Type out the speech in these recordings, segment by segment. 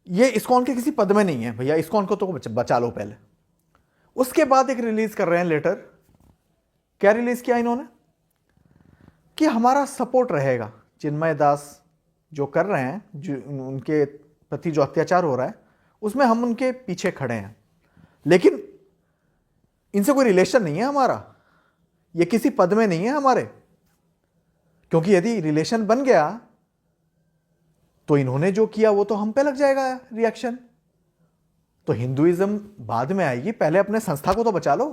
ये इस्कॉन के किसी पद में नहीं है भैया, इस्कॉन को तो बचा लो पहले। उसके बाद एक रिलीज कर रहे हैं लेटर। क्या रिलीज किया इन्होंने कि हमारा सपोर्ट रहेगा, चिन्मय दास जो कर रहे हैं, जो उनके प्रति जो अत्याचार हो रहा है उसमें हम उनके पीछे खड़े हैं, लेकिन इनसे कोई रिलेशन नहीं है हमारा, ये किसी पद में नहीं है हमारे, क्योंकि यदि रिलेशन बन गया तो इन्होंने जो किया वो तो हम पे लग जाएगा रिएक्शन। तो हिंदुइज्म बाद में आएगी, पहले अपने संस्था को तो बचा लो,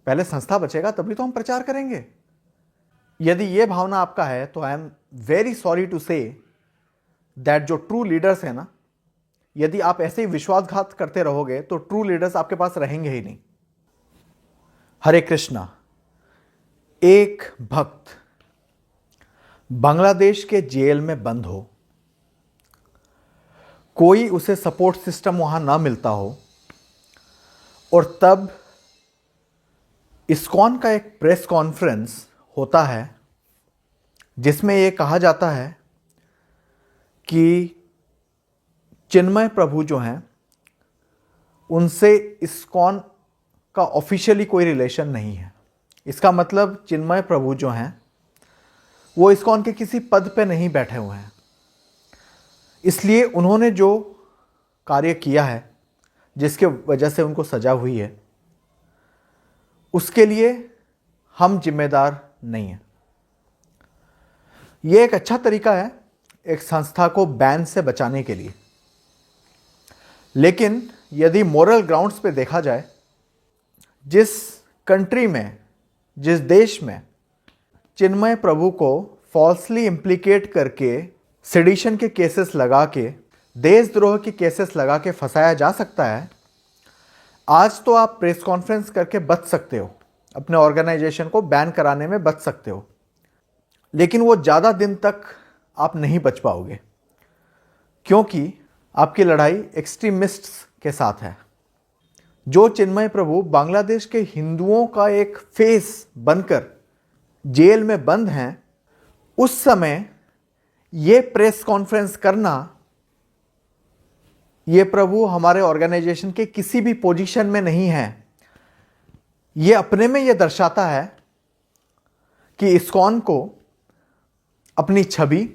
पहले संस्था बचेगा तभी तो हम प्रचार करेंगे। यदि ये भावना आपका है तो I am very sorry to say that जो ट्रू लीडर्स हैं ना, यदि आप ऐसे ही विश्वासघात करते रहोगे तो ट्रू लीडर्स आपके पास रहेंगे ही नहीं। हरे कृष्णा। एक भक्त बांग्लादेश के जेल में बंद हो, कोई उसे सपोर्ट सिस्टम वहां ना मिलता हो, और तब इस्कॉन का एक प्रेस कॉन्फ्रेंस होता है जिसमें यह कहा जाता है कि चिन्मय प्रभु जो हैं उनसे इस्कॉन का ऑफिशियली कोई रिलेशन नहीं है। इसका मतलब चिन्मय प्रभु जो हैं वो इस्कॉन के किसी पद पे नहीं बैठे हुए हैं, इसलिए उन्होंने जो कार्य किया है जिसके वजह से उनको सजा हुई है उसके लिए हम जिम्मेदार नहीं हैं। यह एक अच्छा तरीका है एक संस्था को बैन से बचाने के लिए, लेकिन यदि मोरल ग्राउंड्स पे देखा जाए, जिस कंट्री में, जिस देश में चिन्मय प्रभु को फॉल्सली इम्प्लीकेट करके सेडिशन के केसेस लगा के, देशद्रोह के केसेस लगा के फंसाया जा सकता है, आज तो आप प्रेस कॉन्फ्रेंस करके बच सकते हो, अपने ऑर्गेनाइजेशन को बैन कराने में बच सकते हो, लेकिन वो ज़्यादा दिन तक आप नहीं बच पाओगे, क्योंकि आपकी लड़ाई एक्सट्रीमिस्ट्स के साथ है। जो चिन्मय प्रभु बांग्लादेश के हिंदुओं का एक फेस बनकर जेल में बंद हैं, उस समय ये प्रेस कॉन्फ्रेंस करना, ये प्रभु हमारे ऑर्गेनाइजेशन के किसी भी पोजीशन में नहीं है। ये अपने में ये दर्शाता है कि इस्कॉन को अपनी छवि,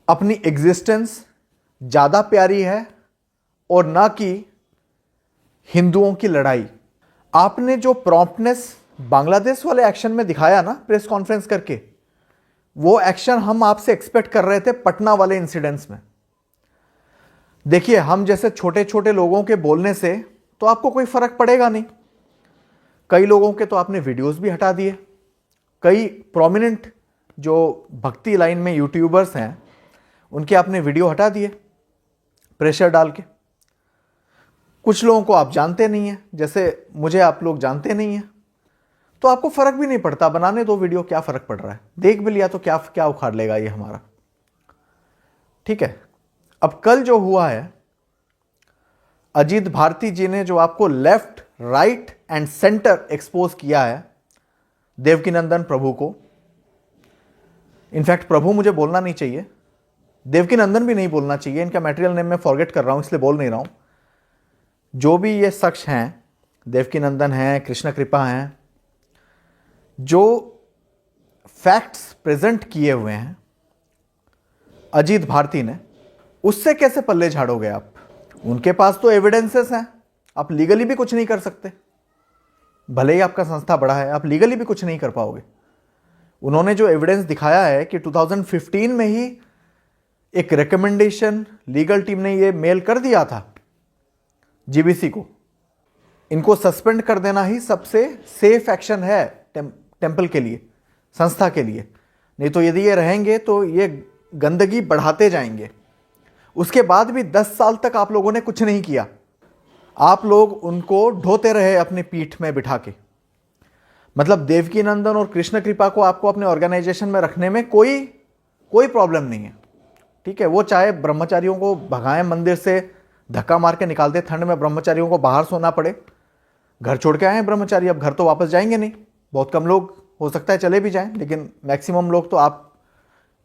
अपनी एग्जिस्टेंस ज़्यादा प्यारी है और ना कि हिंदुओं की लड़ाई। आपने जो प्रॉम्प्टनेस बांग्लादेश वाले एक्शन में दिखाया ना प्रेस कॉन्फ्रेंस करके, वो एक्शन हम आपसे एक्सपेक्ट कर रहे थे पटना वाले इंसिडेंट्स में। देखिए, हम जैसे छोटे छोटे लोगों के बोलने से तो आपको कोई फर्क पड़ेगा नहीं। कई लोगों के तो आपने वीडियोस भी हटा दिए, कई प्रोमिनेंट जो भक्ति लाइन में यूट्यूबर्स हैं उनके आपने वीडियो हटा दिए प्रेशर डाल के। कुछ लोगों को आप जानते नहीं हैं, जैसे मुझे आप लोग जानते नहीं हैं, तो आपको फर्क भी नहीं पड़ता, बनाने दो वीडियो, क्या फर्क पड़ रहा है, देख भी लिया तो क्या क्या उखाड़ लेगा ये हमारा। ठीक है, अब कल जो हुआ है, अजीत भारती जी ने जो आपको left, right and centre expose किया है देवकीनंदन प्रभु को, इनफैक्ट प्रभु मुझे बोलना नहीं चाहिए, देवकीनंदन भी नहीं बोलना चाहिए, इनका मैटेरियल नेम मैं फॉरगेट कर रहा हूं इसलिए बोल नहीं रहा हूं। जो भी ये शख्स हैं, देवकीनंदन हैं, कृष्ण कृपा हैं, जो फैक्ट्स प्रेजेंट किए हुए हैं अजीत भारती ने, उससे कैसे पल्ले झाड़ोगे आप? उनके पास तो एविडेंसेस हैं, आप लीगली भी कुछ नहीं कर सकते। भले ही आपका संस्था बड़ा है, आप लीगली भी कुछ नहीं कर पाओगे। उन्होंने जो एविडेंस दिखाया है कि 2015 में ही एक रिकमेंडेशन लीगल टीम ने ये मेल कर दिया था जीबीसी को, इनको सस्पेंड कर देना ही सबसे सेफ एक्शन है टेंपल के लिए, संस्था के लिए। नहीं तो यदि ये रहेंगे तो ये गंदगी बढ़ाते जाएंगे। उसके बाद भी 10 साल तक आप लोगों ने कुछ नहीं किया, आप लोग उनको ढोते रहे अपनी पीठ में बिठा के। मतलब देवकीनंदन और कृष्ण कृपा को आपको अपने ऑर्गेनाइजेशन में रखने में कोई प्रॉब्लम नहीं है। ठीक है, वो चाहे ब्रह्मचारियों को भगाएं मंदिर से, धक्का मार के निकाल दे, ठंड में ब्रह्मचारियों को बाहर सोना पड़े, घर छोड़ के आए हैं ब्रह्मचारी, अब घर तो वापस जाएंगे नहीं। बहुत कम लोग हो सकता है चले भी जाएं, लेकिन मैक्सिमम लोग तो आप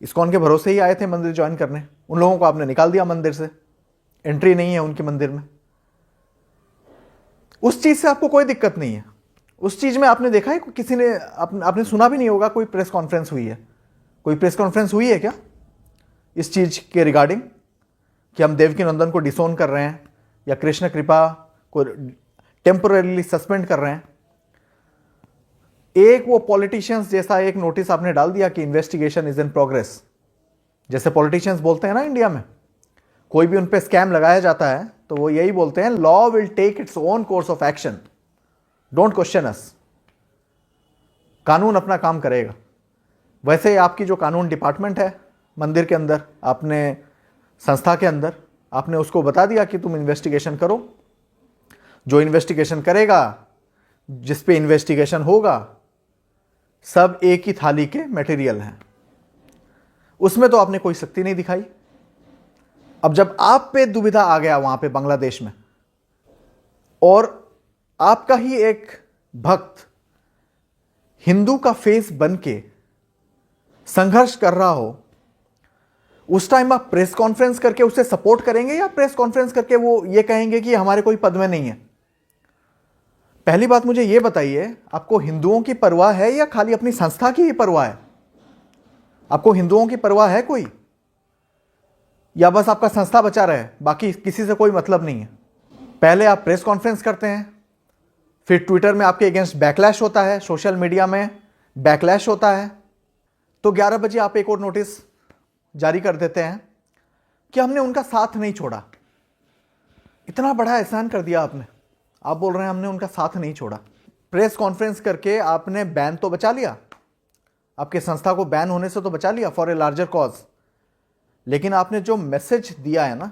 इस्कॉन के भरोसे ही आए थे मंदिर ज्वाइन करने, उन लोगों को आपने निकाल दिया मंदिर से। एंट्री नहीं है उनके मंदिर में। उस चीज से आपको कोई दिक्कत नहीं है। उस चीज में आपने देखा है किसी ने, आपने सुना भी नहीं होगा कोई प्रेस कॉन्फ्रेंस हुई है? कोई प्रेस कॉन्फ्रेंस हुई है क्या इस चीज के रिगार्डिंग कि हम देवकीनंदन को डिसोन कर रहे हैं या कृष्ण कृपा को टेम्पोररीली सस्पेंड कर रहे हैं? एक वो पॉलिटिशियंस जैसा एक नोटिस आपने डाल दिया कि इन्वेस्टिगेशन इज इन प्रोग्रेस। जैसे पॉलिटिशियंस बोलते हैं ना इंडिया में, कोई भी उन पे स्कैम लगाया जाता है तो वो यही बोलते हैं, law will take its own course of action, don't question us. कानून अपना काम करेगा। वैसे आपकी जो कानून डिपार्टमेंट है मंदिर के अंदर, आपने संस्था के अंदर, आपने उसको बता दिया कि तुम इन्वेस्टिगेशन करो। जो इन्वेस्टिगेशन करेगा, जिस पे इन्वेस्टिगेशन होगा, सब एक ही थाली के मटेरियल हैं। उसमें तो आपने कोई सख्ती नहीं दिखाई। अब जब आप पे दुविधा आ गया वहां पे बांग्लादेश में, और आपका ही एक भक्त हिंदू का फेस बन के संघर्ष कर रहा हो, उस टाइम आप प्रेस कॉन्फ्रेंस करके उसे सपोर्ट करेंगे या प्रेस कॉन्फ्रेंस करके वो ये कहेंगे कि हमारे कोई पद में नहीं है? पहली बात मुझे ये बताइए, आपको हिंदुओं की परवाह है या खाली अपनी संस्था की ही परवाह है? आपको हिंदुओं की परवाह है कोई, या बस आपका संस्था बचा रहे, बाकी किसी से कोई मतलब नहीं है? पहले आप प्रेस कॉन्फ्रेंस करते हैं, फिर ट्विटर में आपके अगेंस्ट बैकलैश होता है, सोशल मीडिया में बैकलैश होता है, तो 11 बजे आप एक और नोटिस जारी कर देते हैं कि हमने उनका साथ नहीं छोड़ा। इतना बड़ा एहसान कर दिया आपने, आप बोल रहे हैं हमने उनका साथ नहीं छोड़ा। प्रेस कॉन्फ्रेंस करके आपने बैन तो बचा लिया, आपके संस्था को बैन होने से तो बचा लिया फॉर ए लार्जर कॉज, लेकिन आपने जो मैसेज दिया है ना,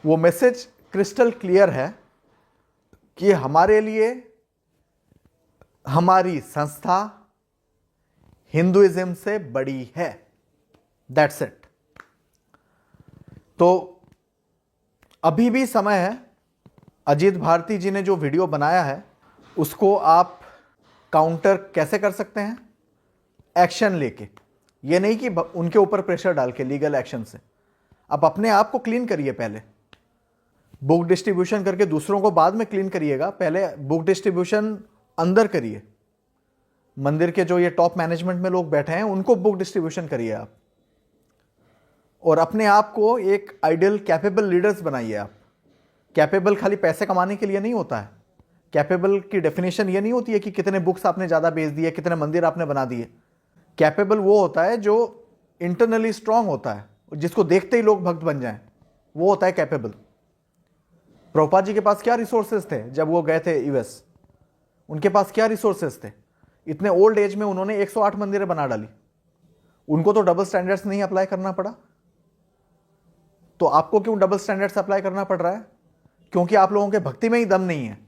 वो मैसेज क्रिस्टल क्लियर है कि हमारे लिए हमारी संस्था हिंदुइज्म से बड़ी है, दैट्स इट। तो अभी भी समय है। अजीत भारती जी ने जो वीडियो बनाया है उसको आप काउंटर कैसे कर सकते हैं? एक्शन लेके, ये नहीं कि उनके ऊपर प्रेशर डाल के, लीगल एक्शन से। आप अपने आप को क्लीन करिए, पहले बुक डिस्ट्रीब्यूशन करके दूसरों को बाद में क्लीन करिएगा, पहले बुक डिस्ट्रीब्यूशन अंदर करिए। मंदिर के जो ये टॉप मैनेजमेंट में लोग बैठे हैं उनको बुक डिस्ट्रीब्यूशन करिए आप, और अपने आप को एक आइडियल कैपेबल लीडर्स बनाइए आप। कैपेबल खाली पैसे कमाने के लिए नहीं होता है। कैपेबल की डेफिनेशन ये नहीं होती है कि कितने बुक्स आपने ज़्यादा बेच दिए, कितने मंदिर आपने बना दिए। कैपेबल वो होता है जो इंटरनली स्ट्रांग होता है, जिसको देखते ही लोग भक्त बन जाएं, वो होता है कैपेबल। प्रभुपाद जी के पास क्या रिसोर्सेज थे जब वो गए थे यूएस? उनके पास क्या रिसोर्सेज थे? इतने ओल्ड एज में उन्होंने 108 मंदिरें बना डाली। उनको तो डबल स्टैंडर्ड्स नहीं अप्लाई करना पड़ा, तो आपको क्यों डबल स्टैंडर्ड्स अप्लाई करना पड़ रहा है? क्योंकि आप लोगों के भक्ति में ही दम नहीं है,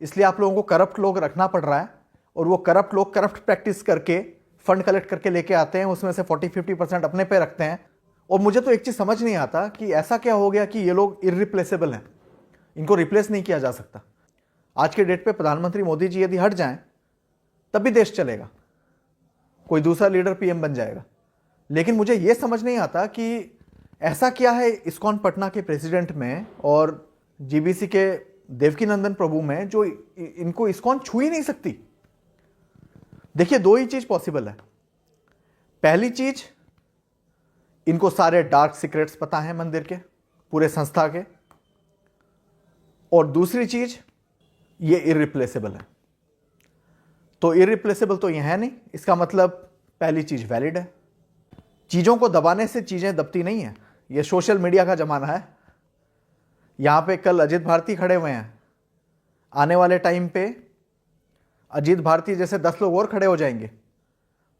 इसलिए आप लोगों को करप्ट लोग रखना पड़ रहा है, और वो करप्ट लोग करप्ट प्रैक्टिस करके फंड कलेक्ट करके लेके आते हैं, उसमें से 40-50% अपने पे रखते हैं। और मुझे तो एक चीज़ समझ नहीं आता कि ऐसा क्या हो गया कि ये लोग इररिप्लेसेबल हैं, इनको रिप्लेस नहीं किया जा सकता। आज के डेट पे प्रधानमंत्री मोदी जी यदि हट जाएं तब भी देश चलेगा, कोई दूसरा लीडर पीएम बन जाएगा। लेकिन मुझे ये समझ नहीं आता कि ऐसा क्या है इस्कॉन पटना के प्रेसिडेंट में और जीबीसी के देवकीनंदन प्रभु में जो इनको इस्कॉन छू ही नहीं सकती। देखिए, दो ही चीज पॉसिबल है। पहली चीज, इनको सारे डार्क सीक्रेट्स पता है मंदिर के, पूरे संस्था के, और दूसरी चीज ये इररिप्लेसेबल है। तो इररिप्लेसेबल तो ये है नहीं, इसका मतलब पहली चीज वैलिड है। चीजों को दबाने से चीजें दबती नहीं है। ये सोशल मीडिया का जमाना है। यहां पे कल अजीत भारती खड़े हुए हैं, आने वाले टाइम पे अजीत भारती जैसे 10 लोग और खड़े हो जाएंगे।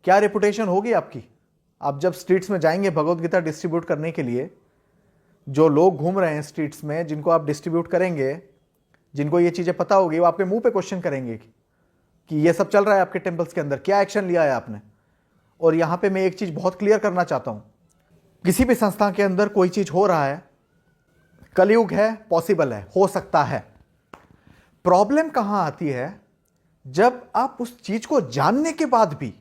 क्या रेपुटेशन होगी आपकी? आप जब स्ट्रीट्स में जाएंगे भगवत गीता डिस्ट्रीब्यूट करने के लिए, जो लोग घूम रहे हैं स्ट्रीट्स में, जिनको आप डिस्ट्रीब्यूट करेंगे, जिनको ये चीज़ें पता होगी, वो आपके मुंह पे क्वेश्चन करेंगे कि ये सब चल रहा है आपके टेम्पल्स के अंदर, क्या एक्शन लिया है आपने। और यहाँ पे मैं एक चीज़ बहुत क्लियर करना चाहता हूँ, किसी भी संस्था के अंदर कोई चीज़ हो रहा है, कलयुग है, पॉसिबल है, हो सकता है। प्रॉब्लम कहाँ आती है? जब आप उस चीज़ को जानने के बाद भी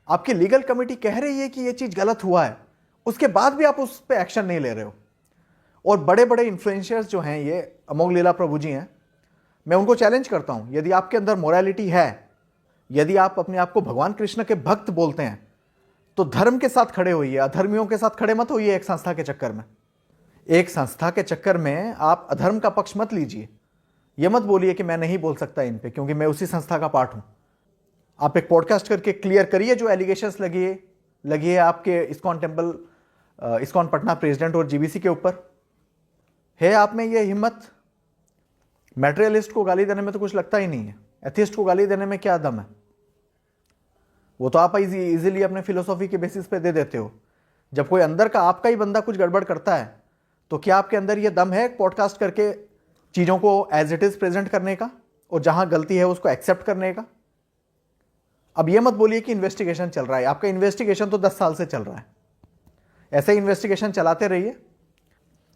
आपकी लीगल कमेटी कह रही है कि ये चीज़ गलत हुआ है, उसके बाद भी आप उस पर एक्शन नहीं ले रहे हो। और बड़े बड़े इन्फ्लुएंसर्स जो हैं, ये अमोघ लीला प्रभु जी हैं, मैं उनको चैलेंज करता हूं, यदि आपके अंदर मोरालिटी है, यदि आप अपने आप को भगवान कृष्ण के भक्त बोलते हैं, तो धर्म के साथ खड़े होइए, अधर्मियों के साथ खड़े मत होइए एक संस्था के चक्कर में। एक संस्था के चक्कर में आप अधर्म का पक्ष मत लीजिए। यह मत बोलिए कि मैं नहीं बोल सकता इन पे क्योंकि मैं उसी संस्था का पार्ट हूं। आप एक पॉडकास्ट करके क्लियर करिए जो एलिगेशंस लगी है आपके ISKCON temple, ISKCON Patna president और जीबीसी के ऊपर। है आप में यह हिम्मत? मैटेरियलिस्ट को गाली देने में तो कुछ लगता ही नहीं है, एथिस्ट को गाली देने में क्या दम है? वो तो आप इजीली अपने फिलोसॉफी के बेसिस पे दे देते हो। जब कोई अंदर का आपका ही बंदा कुछ गड़बड़ करता है तो क्या आपके अंदर ये दम है पॉडकास्ट करके चीज़ों को एज इट इज़ प्रेजेंट करने का और जहां गलती है उसको एक्सेप्ट करने का? अब ये मत बोलिए कि इन्वेस्टिगेशन चल रहा है। आपका इन्वेस्टिगेशन तो 10 साल से चल रहा है। ऐसे ही इन्वेस्टिगेशन चलाते रहिए।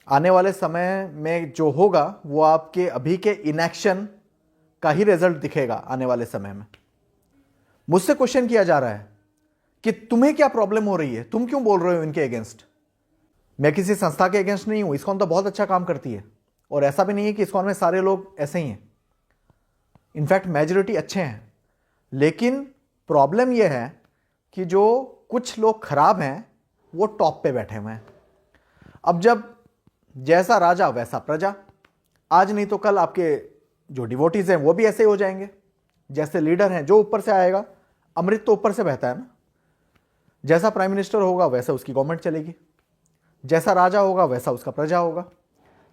आने वाले समय में जो होगा वो आपके अभी के इनएक्शन का ही रिजल्ट दिखेगा आने वाले समय में। मुझसे क्वेश्चन किया जा रहा है कि तुम्हें क्या प्रॉब्लम हो रही है, तुम क्यों बोल रहे हो इनके अगेंस्ट? मैं किसी संस्था के अगेंस्ट नहीं हूं। इस्कॉन तो बहुत अच्छा काम करती है और ऐसा भी नहीं है कि इस्कॉन में सारे लोग ऐसे ही हैं। इनफैक्ट मेजॉरिटी अच्छे हैं, लेकिन प्रॉब्लम यह है कि जो कुछ लोग खराब हैं वो टॉप पे बैठे हुए हैं। अब जब जैसा राजा वैसा प्रजा, आज नहीं तो कल आपके जो डिवोटीज हैं वो भी ऐसे ही हो जाएंगे। जैसे लीडर हैं, जो ऊपर से आएगा, अमृत तो ऊपर से बहता है ना। जैसा प्राइम मिनिस्टर होगा वैसे उसकी गवर्नमेंट चलेगी, जैसा राजा होगा वैसा उसका प्रजा होगा,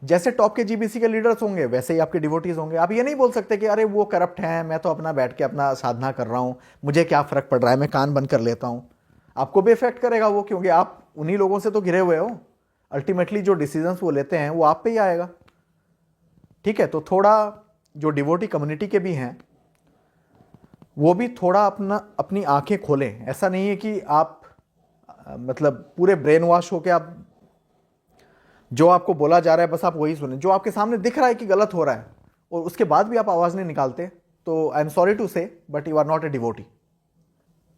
जैसे टॉप के जीबीसी के लीडर्स होंगे वैसे ही आपके डिवोटीज होंगे। आप ये नहीं बोल सकते कि अरे वो करप्ट हैं, मैं तो अपना बैठ के अपना साधना कर रहा हूं, मुझे क्या फर्क पड़ रहा है, मैं कान बंद कर लेता हूं। आपको भी इफेक्ट करेगा वो, क्योंकि आप उन्हीं लोगों से तो घिरे हुए हो। अल्टीमेटली जो डिसीजंस वो लेते हैं वो आप पे ही आएगा। ठीक है, तो थोड़ा जो डिवोटी कम्युनिटी के भी हैं वो भी थोड़ा अपनी आंखें खोलें। ऐसा नहीं है कि आप मतलब पूरे ब्रेन वॉश होके आप जो आपको बोला जा रहा है बस आप वही सुने। जो आपके सामने दिख रहा है कि गलत हो रहा है और उसके बाद भी आप आवाज़ नहीं निकालते, तो I am sorry to say but you are not a devotee.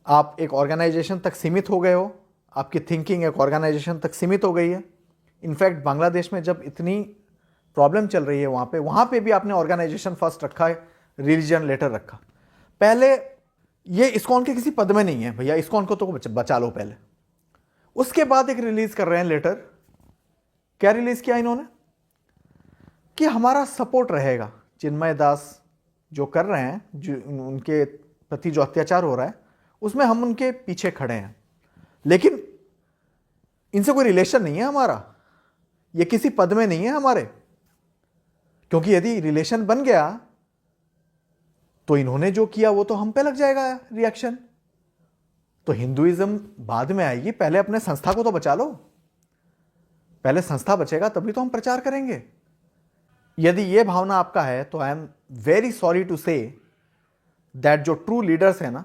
आप एक ऑर्गेनाइजेशन तक सीमित हो गए हो, आपकी थिंकिंग एक ऑर्गेनाइजेशन तक सीमित हो गई है। इनफैक्ट बांग्लादेश में जब इतनी प्रॉब्लम चल रही है वहाँ पे भी आपने ऑर्गेनाइजेशन फर्स्ट रखा है, रिलीजन लेटर रखा। पहले ये इस्कॉन के किसी पद में नहीं है भैया, इस्कॉन को तो बचा लो पहले। उसके बाद एक रिलीज कर रहे हैं लेटर। क्या रिलीज किया इन्होंने? कि हमारा सपोर्ट रहेगा। चिन्मय दास जो कर रहे हैं, जो उनके प्रति जो अत्याचार हो रहा है उसमें हम उनके पीछे खड़े हैं, लेकिन इनसे कोई रिलेशन नहीं है हमारा, ये किसी पद में नहीं है हमारे। क्योंकि यदि रिलेशन बन गया तो इन्होंने जो किया वो तो हम पे लग जाएगा रिएक्शन। तो हिंदुइज्म बाद में आएगी, पहले अपने संस्था को तो बचा लो। पहले संस्था बचेगा तभी तो हम प्रचार करेंगे। यदि ये भावना आपका है तो I am very sorry to say that जो ट्रू लीडर्स है ना,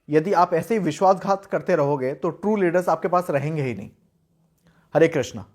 यदि आप ऐसे ही विश्वासघात करते रहोगे तो ट्रू लीडर्स आपके पास रहेंगे ही नहीं। हरे कृष्णा।